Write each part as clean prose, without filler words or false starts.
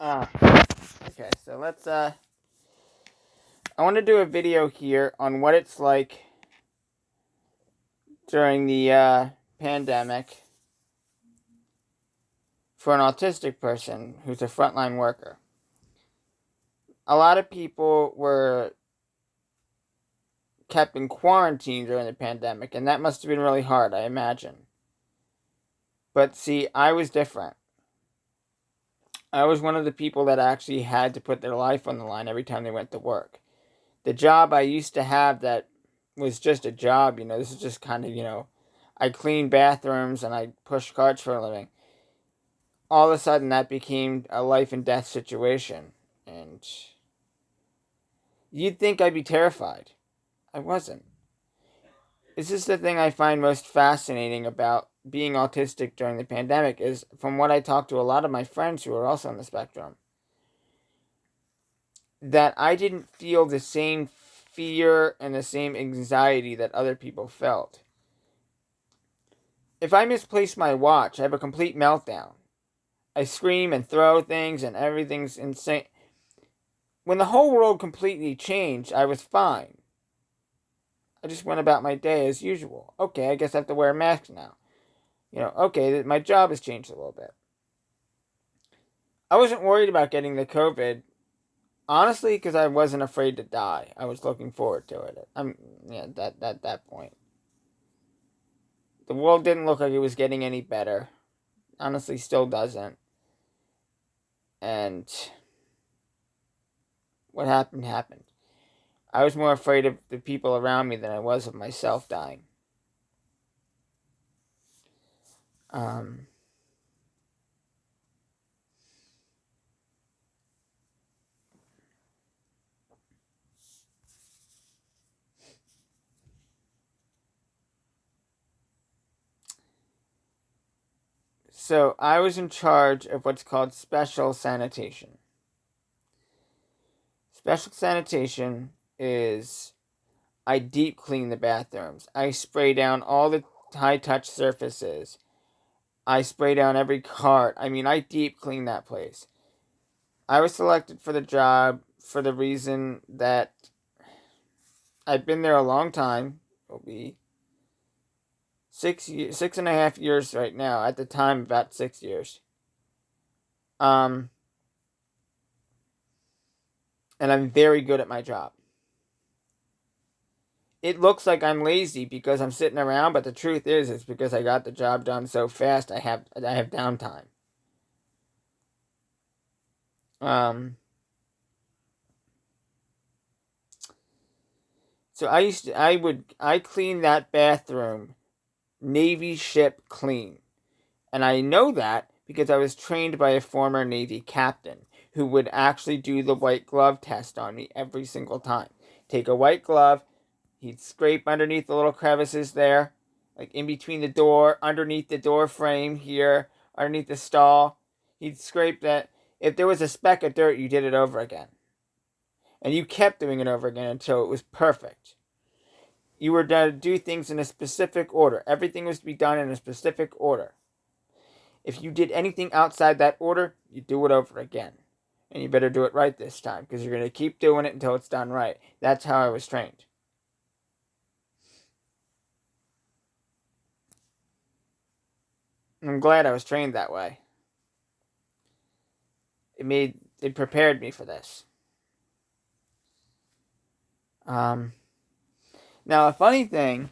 Uh, okay, so I want to do a video here on what it's like during the pandemic for an autistic person who's a frontline worker. A lot of people were kept in quarantine during the pandemic, and that must have been really hard, I imagine. But see, I was different. I was one of the people that actually had to put their life on the line every time they went to work. The job I used to have that was just a job, this is just kind of, I clean bathrooms and I push carts for a living. All of a sudden, that became a life and death situation. And you'd think I'd be terrified. I wasn't. This is the thing I find most fascinating about being autistic during the pandemic is from what I talked to a lot of my friends who are also on the spectrum, that I didn't feel the same fear and the same anxiety that other people felt. If I misplace my watch, I have a complete meltdown. I scream and throw things and everything's insane. When the whole world completely changed, I was fine. I just went about my day as usual. Okay, I guess I have to wear a mask now. Okay, my job has changed a little bit. I wasn't worried about getting the COVID, honestly, because I wasn't afraid to die. I was looking forward to it. That point. The world didn't look like it was getting any better. Honestly, still doesn't. And what happened happened. I was more afraid of the people around me than I was of myself dying. So I was in charge of what's called special sanitation. Special sanitation is I deep clean the bathrooms. I spray down all the high touch surfaces. I spray down every cart. I deep clean that place. I was selected for the job for the reason that I've been there a long time. It'll be 6.5 years right now. At the time, about 6 years. And I'm very good at my job. It looks like I'm lazy because I'm sitting around, but the truth is, it's because I got the job done so fast. I have downtime. So I clean that bathroom Navy ship clean. And I know that because I was trained by a former Navy captain who would actually do the white glove test on me every single time. Take a white glove, he'd scrape underneath the little crevices there, like in between the door, underneath the door frame here, underneath the stall. He'd scrape that. If there was a speck of dirt, you did it over again. And you kept doing it over again until it was perfect. You were to do things in a specific order. Everything was to be done in a specific order. If you did anything outside that order, you do it over again. And you better do it right this time, because you're going to keep doing it until it's done right. That's how I was trained. I'm glad I was trained that way. It prepared me for this. Now a funny thing,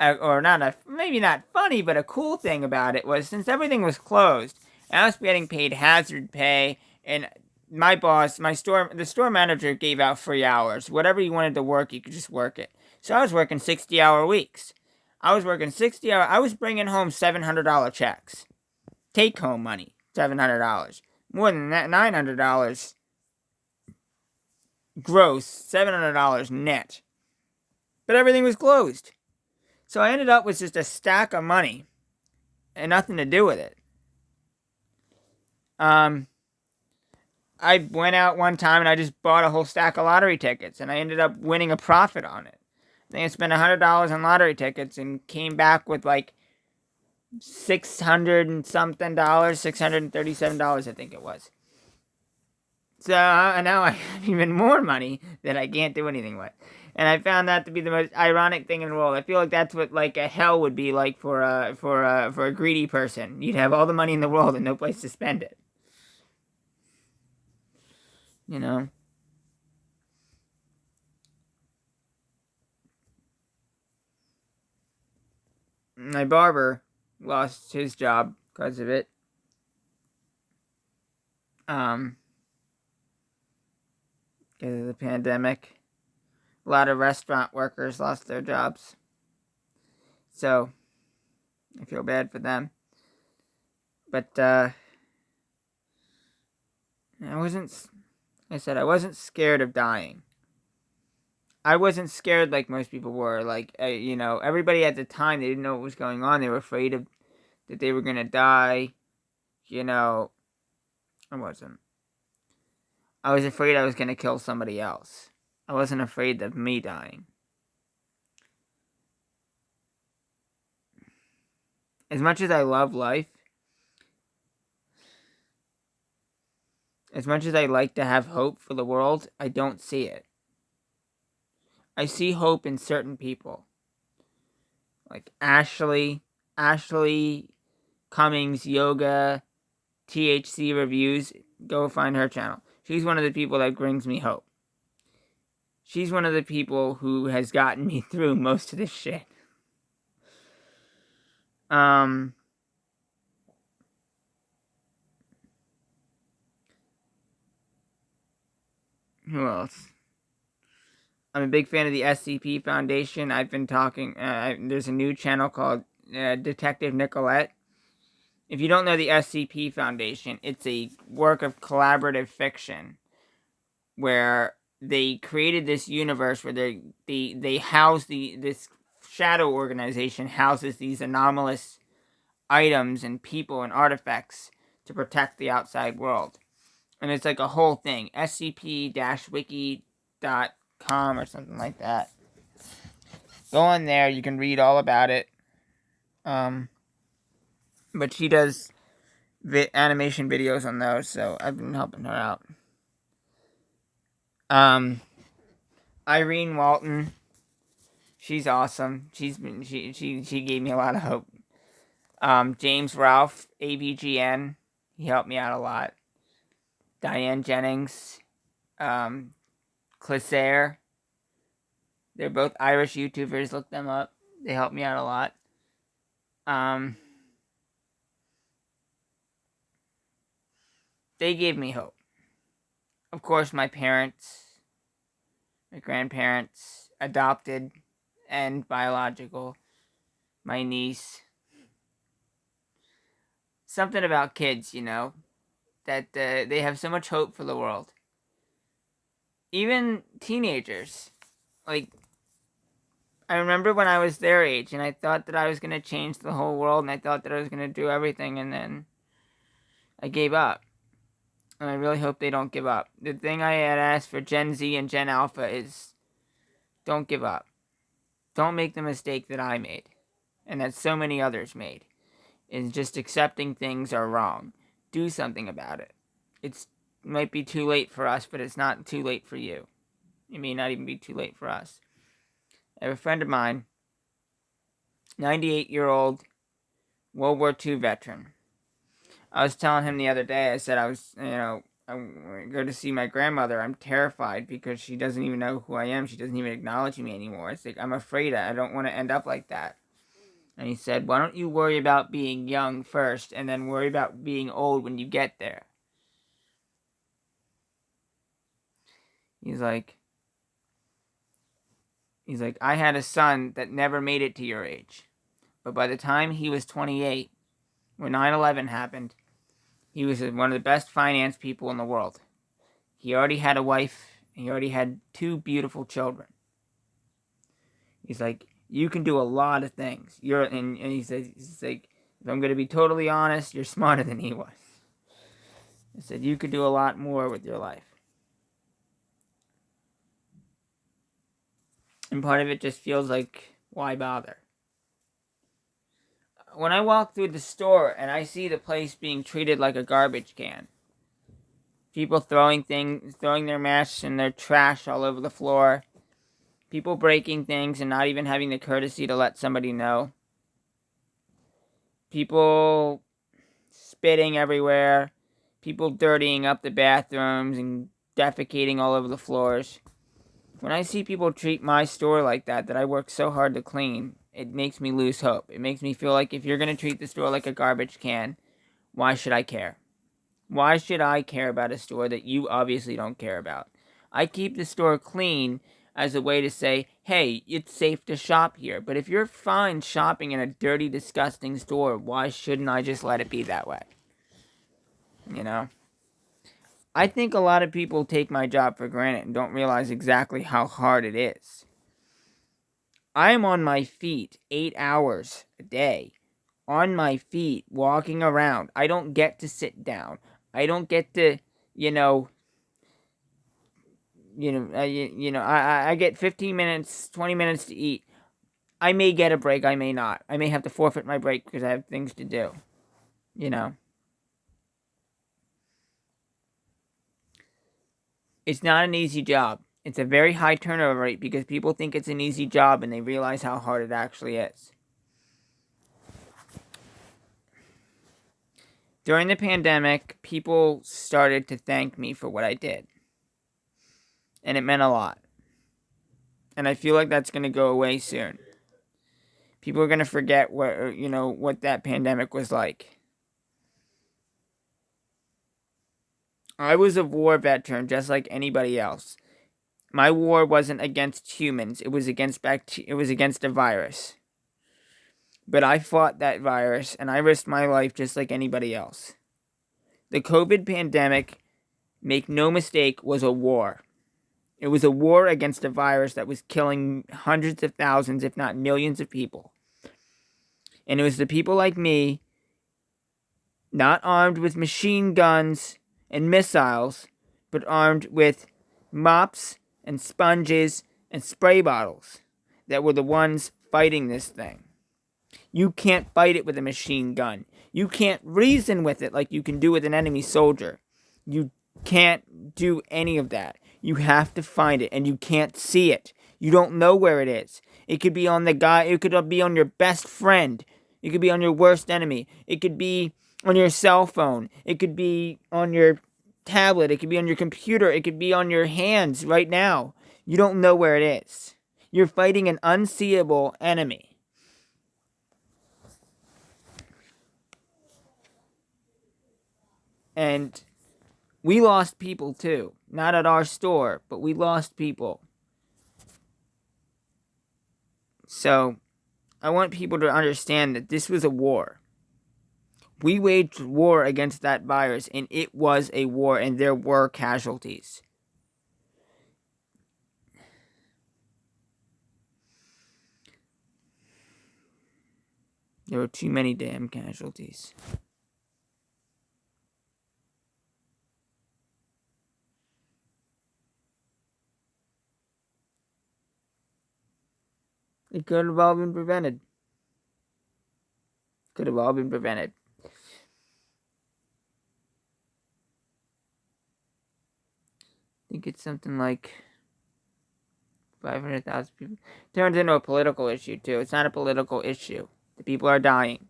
or maybe not funny, but a cool thing about it was since everything was closed, I was getting paid hazard pay, and my boss, the store manager gave out free hours. Whatever you wanted to work, you could just work it. So I was working 60-hour weeks. I was working 60 hours. I was bringing home $700 checks. Take home money, $700. More than that, $900 gross, $700 net. But everything was closed. So I ended up with just a stack of money and nothing to do with it. I went out one time and I just bought a whole stack of lottery tickets, and I ended up winning a profit on it. I think I spent $100 on lottery tickets and came back with like $600 and something, $637, I think it was. So now I have even more money that I can't do anything with. And I found that to be the most ironic thing in the world. I feel like that's what like a hell would be like for a greedy person. You'd have all the money in the world and no place to spend it. You know. My barber lost his job because of it. Um, because of the pandemic. A lot of restaurant workers lost their jobs. So I feel bad for them. But I wasn't. I said I wasn't scared of dying. I wasn't scared like most people were. Like everybody at the time, they didn't know what was going on. They were afraid of that they were gonna die. You know, I wasn't. I was afraid I was gonna kill somebody else. I wasn't afraid of me dying. As much as I love life, as much as I like to have hope for the world, I don't see it. I see hope in certain people. Like Ashley Cummings Yoga THC Reviews. Go find her channel. She's one of the people that brings me hope. She's one of the people who has gotten me through most of this shit. Who else? I'm a big fan of the SCP Foundation. I've been talking. There's a new channel called Detective Nicolette. If you don't know the SCP Foundation, it's a work of collaborative fiction where they created this universe where they house this shadow organization houses these anomalous items and people and artifacts to protect the outside world. And it's like a whole thing. scp-wiki.com or something like that. Go on there, you can read all about it. But she does animation videos on those, so I've been helping her out. Irene Walton, she's awesome. She gave me a lot of hope. James Ralph, AVGN, he helped me out a lot. Diane Jennings, Clissaire, they're both Irish YouTubers. Look them up. They helped me out a lot. They gave me hope. Of course, my parents, my grandparents, adopted and biological, my niece. Something about kids, that they have so much hope for the world. Even teenagers. Like, I remember when I was their age and I thought that I was going to change the whole world and I thought that I was going to do everything, and then I gave up. And I really hope they don't give up. The thing I had asked for Gen Z and Gen Alpha is don't give up. Don't make the mistake that I made and that so many others made. Is just accepting things are wrong. Do something about it. It might be too late for us, but it's not too late for you. It may not even be too late for us. I have a friend of mine, 98-year-old World War II veteran. I was telling him the other day, I said I'm going to see my grandmother. I'm terrified because she doesn't even know who I am. She doesn't even acknowledge me anymore. It's like, I'm afraid I don't want to end up like that. And he said, why don't you worry about being young first and then worry about being old when you get there? He's like, I had a son that never made it to your age. But by the time he was 28, when 9/11 happened, he was one of the best finance people in the world. He already had a wife, and he already had 2 beautiful children. He's like, you can do a lot of things. And he says, he's like, if I'm going to be totally honest, you're smarter than he was. He said, you could do a lot more with your life. And part of it just feels like, why bother? when I walk through the store and I see the place being treated like a garbage can, people throwing their masks and their trash all over the floor, people breaking things and not even having the courtesy to let somebody know, people spitting everywhere, people dirtying up the bathrooms and defecating all over the floors. When I see people treat my store like that I work so hard to clean, it makes me lose hope. It makes me feel like if you're going to treat the store like a garbage can, why should I care? Why should I care about a store that you obviously don't care about? I keep the store clean as a way to say, hey, it's safe to shop here. But if you're fine shopping in a dirty, disgusting store, why shouldn't I just let it be that way? You know? I think a lot of people take my job for granted and don't realize exactly how hard it is. I am on my feet 8 hours a day. On my feet, walking around. I don't get to sit down. I don't get to, I get 15 minutes, 20 minutes to eat. I may get a break, I may not. I may have to forfeit my break because I have things to do. It's not an easy job. It's a very high turnover rate because people think it's an easy job and they realize how hard it actually is. During the pandemic, people started to thank me for what I did. And it meant a lot. And I feel like that's going to go away soon. People are going to forget what that pandemic was like. I was a war veteran just like anybody else. My war wasn't against humans. It was against a virus. But I fought that virus and I risked my life just like anybody else. The COVID pandemic, make no mistake, was a war. It was a war against a virus that was killing hundreds of thousands, if not millions of people. And it was the people like me, not armed with machine guns and missiles, but armed with mops and sponges and spray bottles, that were the ones fighting this thing. You can't fight it with a machine gun. You can't reason with it like you can do with an enemy soldier. You can't do any of that. You have to find it, and you can't see it. You don't know where it is. It could be on the guy. It could be on your best friend. It could be on your worst enemy. It could be on your cell phone. It could be on your tablet. It could be on your computer. It could be on your hands right now. You don't know where it is. You're fighting an unseeable enemy. And we lost people too. Not at our store, but we lost people. So, I want people to understand that this was a war. We waged war against that virus, and it was a war, and there were casualties. There were too many damn casualties. It could have all been prevented. Could have all been prevented. I think it's something like 500,000 people. It turns into a political issue, too. It's not a political issue. The people are dying.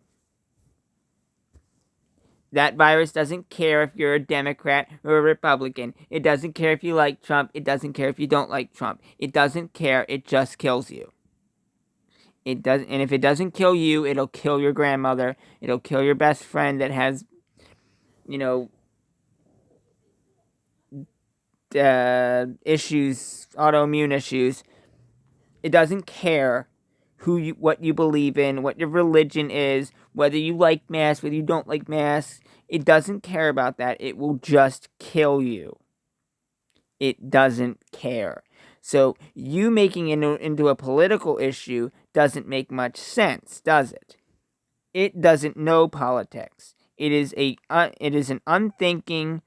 That virus doesn't care if you're a Democrat or a Republican. It doesn't care if you like Trump. It doesn't care if you don't like Trump. It doesn't care. It just kills you. It does, and if it doesn't kill you, it'll kill your grandmother. It'll kill your best friend that has, issues, autoimmune issues. It doesn't care what you believe in, what your religion is, whether you like masks, whether you don't like masks. It doesn't care about that. It will just kill you. It doesn't care. So you making it into a political issue doesn't make much sense, does it? It doesn't know politics. It is an unthinking,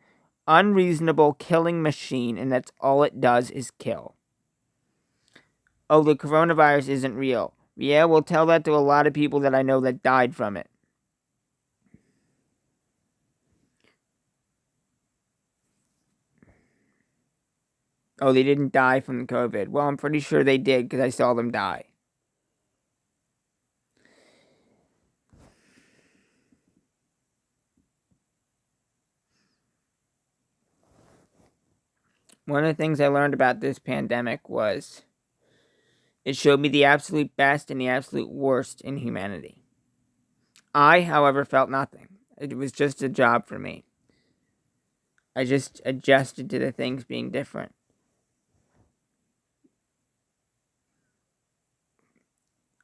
unreasonable killing machine, and that's all it does is kill. Oh, the coronavirus isn't real. Yeah, we'll tell that to a lot of people that I know that died from it. Oh, they didn't die from the COVID. Well, I'm pretty sure they did because I saw them die. One of the things I learned about this pandemic was it showed me the absolute best and the absolute worst in humanity. I, however, felt nothing. It was just a job for me. I just adjusted to the things being different.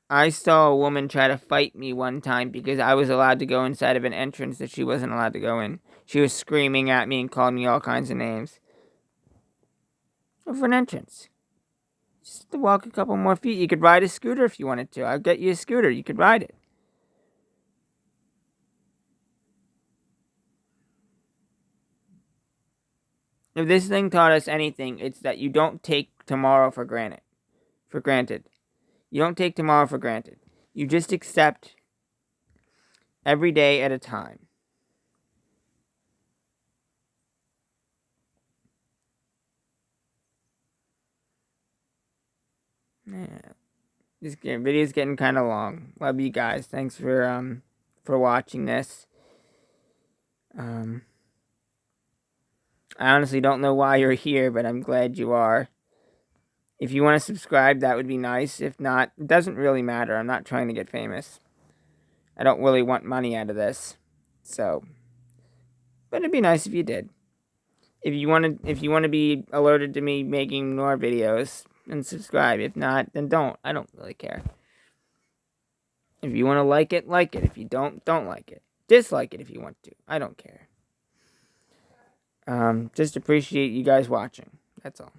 I saw a woman try to fight me one time because I was allowed to go inside of an entrance that she wasn't allowed to go in. She was screaming at me and calling me all kinds of names. Over an entrance. Just to walk a couple more feet. You could ride a scooter if you wanted to. I'll get you a scooter. You could ride it. If this thing taught us anything, it's that you don't take tomorrow for granted. You don't take tomorrow for granted. You just accept every day at a time. Yeah. This video's getting kind of long. Love you guys. Thanks for watching this. I honestly don't know why you're here, but I'm glad you are. If you want to subscribe, that would be nice. If not, it doesn't really matter. I'm not trying to get famous. I don't really want money out of this. So, but it'd be nice if you did. If you want to be alerted to me making more videos, then subscribe. If not, then don't. I don't really care. If you want to like it, like it. If you don't like it. Dislike it if you want to. I don't care. Just appreciate you guys watching. That's all.